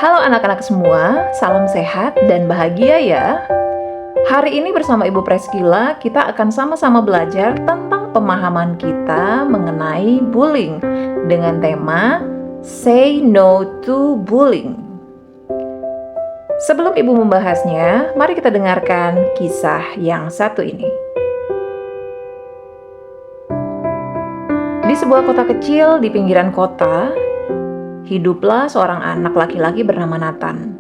Halo anak-anak semua, salam sehat dan bahagia ya. Hari ini bersama Ibu Preskila, kita akan sama-sama belajar tentang pemahaman kita mengenai bullying dengan tema Say No to Bullying. Sebelum Ibu membahasnya, mari kita dengarkan kisah yang satu ini. Di sebuah kota kecil di pinggiran kota, hiduplah seorang anak laki-laki bernama Nathan.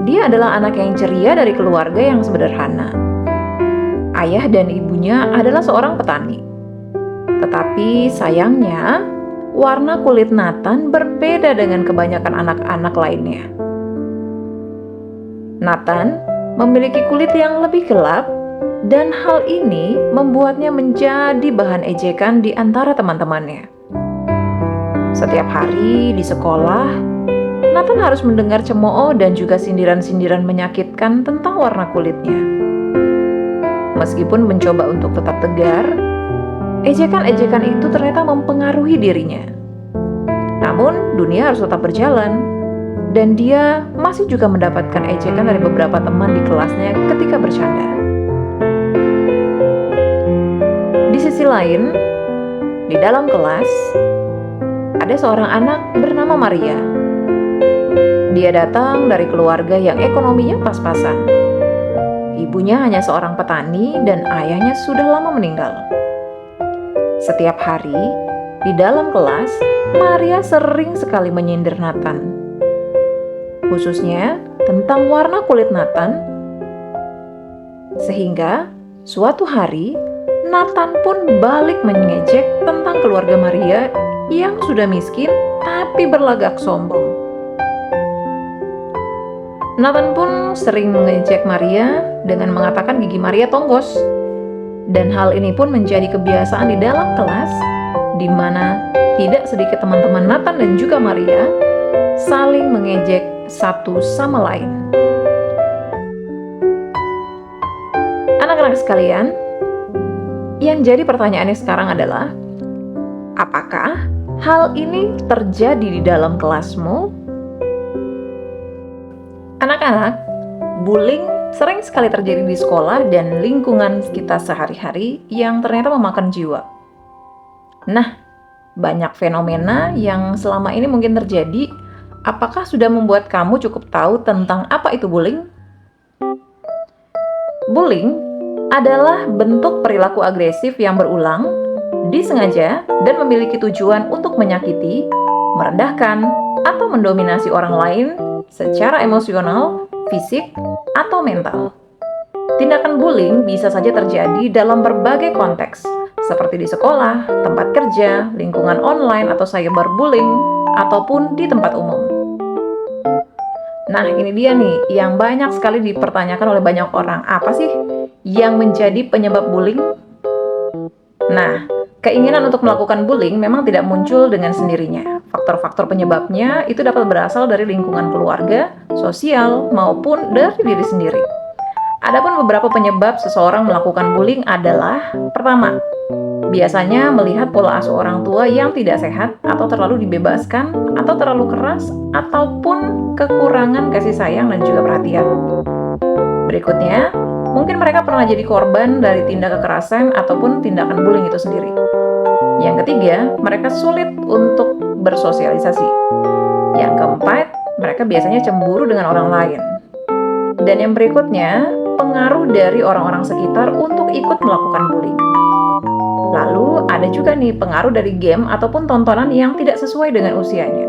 Dia adalah anak yang ceria dari keluarga yang sederhana. Ayah dan ibunya adalah seorang petani. Tetapi sayangnya, warna kulit Nathan berbeda dengan kebanyakan anak-anak lainnya. Nathan memiliki kulit yang lebih gelap, dan hal ini membuatnya menjadi bahan ejekan di antara teman-temannya. Setiap hari di sekolah, Nathan harus mendengar cemooh dan juga sindiran-sindiran menyakitkan tentang warna kulitnya. Meskipun mencoba untuk tetap tegar, ejekan-ejekan itu ternyata mempengaruhi dirinya. Namun, dunia harus tetap berjalan, dan dia masih juga mendapatkan ejekan dari beberapa teman di kelasnya ketika bercanda. Di sisi lain, di dalam kelas, ada seorang anak bernama Maria. Dia datang dari keluarga yang ekonominya pas-pasan. Ibunya hanya seorang petani dan ayahnya sudah lama meninggal. Setiap hari, di dalam kelas, Maria sering sekali menyindir Nathan. Khususnya tentang warna kulit Nathan. Sehingga, suatu hari, Nathan pun balik mengejek tentang keluarga Maria yang sudah miskin tapi berlagak sombong. Nathan pun sering mengejek Maria dengan mengatakan gigi Maria tonggos. Dan hal ini pun menjadi kebiasaan di dalam kelas, di mana tidak sedikit teman-teman Nathan dan juga Maria saling mengejek satu sama lain. Anak-anak sekalian, yang jadi pertanyaannya sekarang adalah, apakah hal ini terjadi di dalam kelasmu? Anak-anak, bullying sering sekali terjadi di sekolah dan lingkungan kita sehari-hari yang ternyata memakan jiwa. Nah, banyak fenomena yang selama ini mungkin terjadi. Apakah sudah membuat kamu cukup tahu tentang apa itu bullying? Bullying adalah bentuk perilaku agresif yang berulang, disengaja, dan memiliki tujuan untuk menyakiti, merendahkan, atau mendominasi orang lain secara emosional, fisik, atau mental. Tindakan bullying bisa saja terjadi dalam berbagai konteks, seperti di sekolah, tempat kerja, lingkungan online atau cyberbullying, ataupun di tempat umum. Nah, ini dia nih, yang banyak sekali dipertanyakan oleh banyak orang. Apa sih yang menjadi penyebab bullying? Nah, keinginan untuk melakukan bullying memang tidak muncul dengan sendirinya. Faktor-faktor penyebabnya itu dapat berasal dari lingkungan keluarga, sosial, maupun dari diri sendiri. Adapun beberapa penyebab seseorang melakukan bullying adalah, pertama, biasanya melihat pola asuh orang tua yang tidak sehat atau terlalu dibebaskan atau terlalu keras ataupun kekurangan kasih sayang dan juga perhatian. Berikutnya, mungkin mereka pernah jadi korban dari tindak kekerasan ataupun tindakan bullying itu sendiri. Yang ketiga, mereka sulit untuk bersosialisasi. Yang keempat, mereka biasanya cemburu dengan orang lain. Dan yang berikutnya, pengaruh dari orang-orang sekitar untuk ikut melakukan bullying. Lalu ada juga nih pengaruh dari game ataupun tontonan yang tidak sesuai dengan usianya.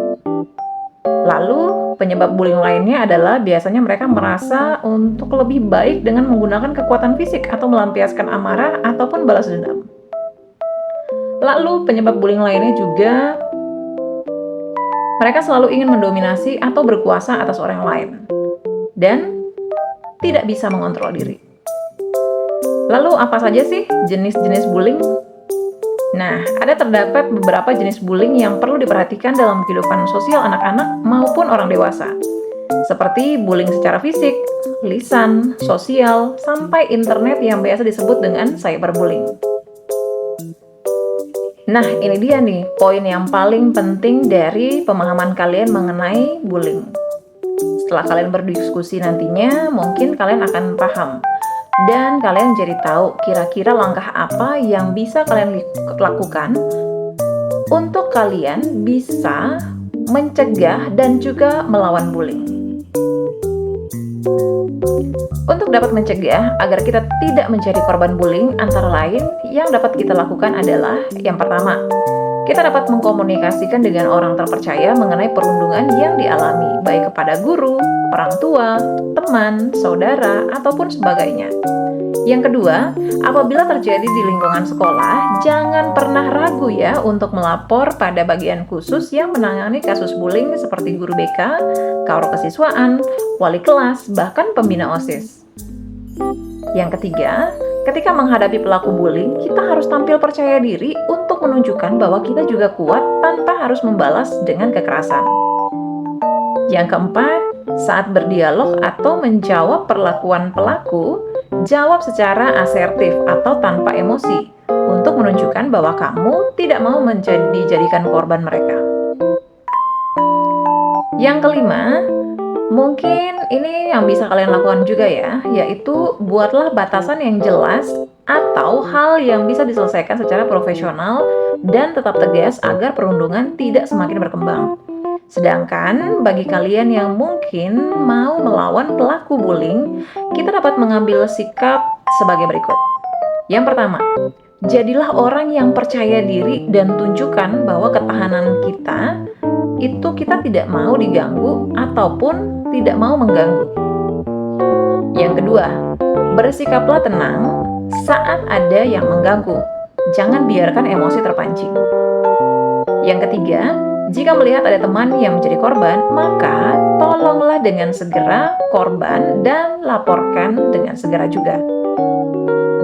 Lalu penyebab bullying lainnya adalah biasanya mereka merasa untuk lebih baik dengan menggunakan kekuatan fisik atau melampiaskan amarah ataupun balas dendam. Lalu penyebab bullying lainnya juga mereka selalu ingin mendominasi atau berkuasa atas orang lain dan tidak bisa mengontrol diri. Lalu apa saja sih jenis-jenis bullying? Nah, terdapat beberapa jenis bullying yang perlu diperhatikan dalam kehidupan sosial anak-anak maupun orang dewasa. Seperti bullying secara fisik, lisan, sosial, sampai internet yang biasa disebut dengan cyberbullying. Nah, ini dia nih poin yang paling penting dari pemahaman kalian mengenai bullying. setelah kalian berdiskusi nantinya, mungkin kalian akan paham. Dan kalian jadi tahu kira-kira langkah apa yang bisa kalian lakukan untuk kalian bisa mencegah dan juga melawan bullying. Untuk dapat mencegah agar kita tidak menjadi korban bullying, antara lain yang dapat kita lakukan adalah yang pertama, kita dapat mengkomunikasikan dengan orang terpercaya mengenai perundungan yang dialami, baik kepada guru, orang tua, teman, saudara, ataupun sebagainya. Yang kedua, apabila terjadi di lingkungan sekolah, jangan pernah ragu ya untuk melapor pada bagian khusus yang menangani kasus bullying seperti guru BK, karo kesiswaan, wali kelas, bahkan pembina OSIS. Yang ketiga, ketika menghadapi pelaku bullying, kita harus tampil percaya diri untuk menunjukkan bahwa kita juga kuat tanpa harus membalas dengan kekerasan. Yang keempat, saat berdialog atau menjawab perlakuan pelaku, jawab secara asertif atau tanpa emosi untuk menunjukkan bahwa kamu tidak mau dijadikan korban mereka. Yang kelima, mungkin ini yang bisa kalian lakukan juga ya, yaitu buatlah batasan yang jelas atau hal yang bisa diselesaikan secara profesional dan tetap tegas agar perundungan tidak semakin berkembang. Sedangkan bagi kalian yang mungkin mau melawan pelaku bullying, kita dapat mengambil sikap sebagai berikut. Yang pertama, jadilah orang yang percaya diri dan tunjukkan bahwa ketahanan kita tidak mau diganggu ataupun tidak mau mengganggu. Yang kedua, bersikaplah tenang saat ada yang mengganggu. Jangan biarkan emosi terpancing. Yang ketiga, jika melihat ada teman yang menjadi korban, maka tolonglah dengan segera korban dan laporkan dengan segera juga.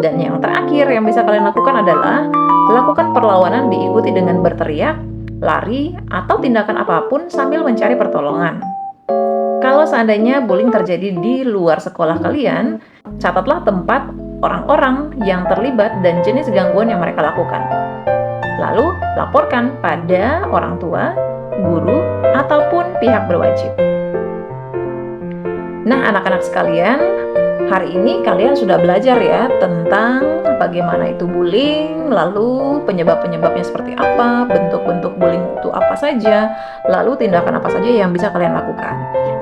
Dan yang terakhir yang bisa kalian lakukan adalah lakukan perlawanan diikuti dengan berteriak, lari, atau tindakan apapun sambil mencari pertolongan. Kalau seandainya bullying terjadi di luar sekolah kalian, catatlah tempat orang-orang yang terlibat dan jenis gangguan yang mereka lakukan. Lalu, laporkan pada orang tua, guru, ataupun pihak berwajib. Nah, anak-anak sekalian, hari ini kalian sudah belajar ya tentang bagaimana itu bullying, lalu penyebab-penyebabnya seperti apa, bentuk-bentuk bullying itu apa saja, lalu tindakan apa saja yang bisa kalian lakukan.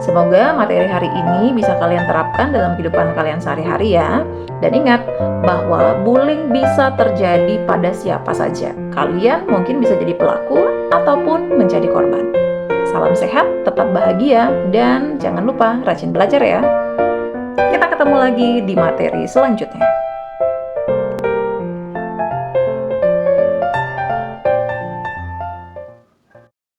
Semoga materi hari ini bisa kalian terapkan dalam kehidupan kalian sehari-hari ya. Dan ingat bahwa bullying bisa terjadi pada siapa saja. Kalian mungkin bisa jadi pelaku ataupun menjadi korban. Salam sehat, tetap bahagia, dan jangan lupa rajin belajar ya. Kita ketemu lagi di materi selanjutnya.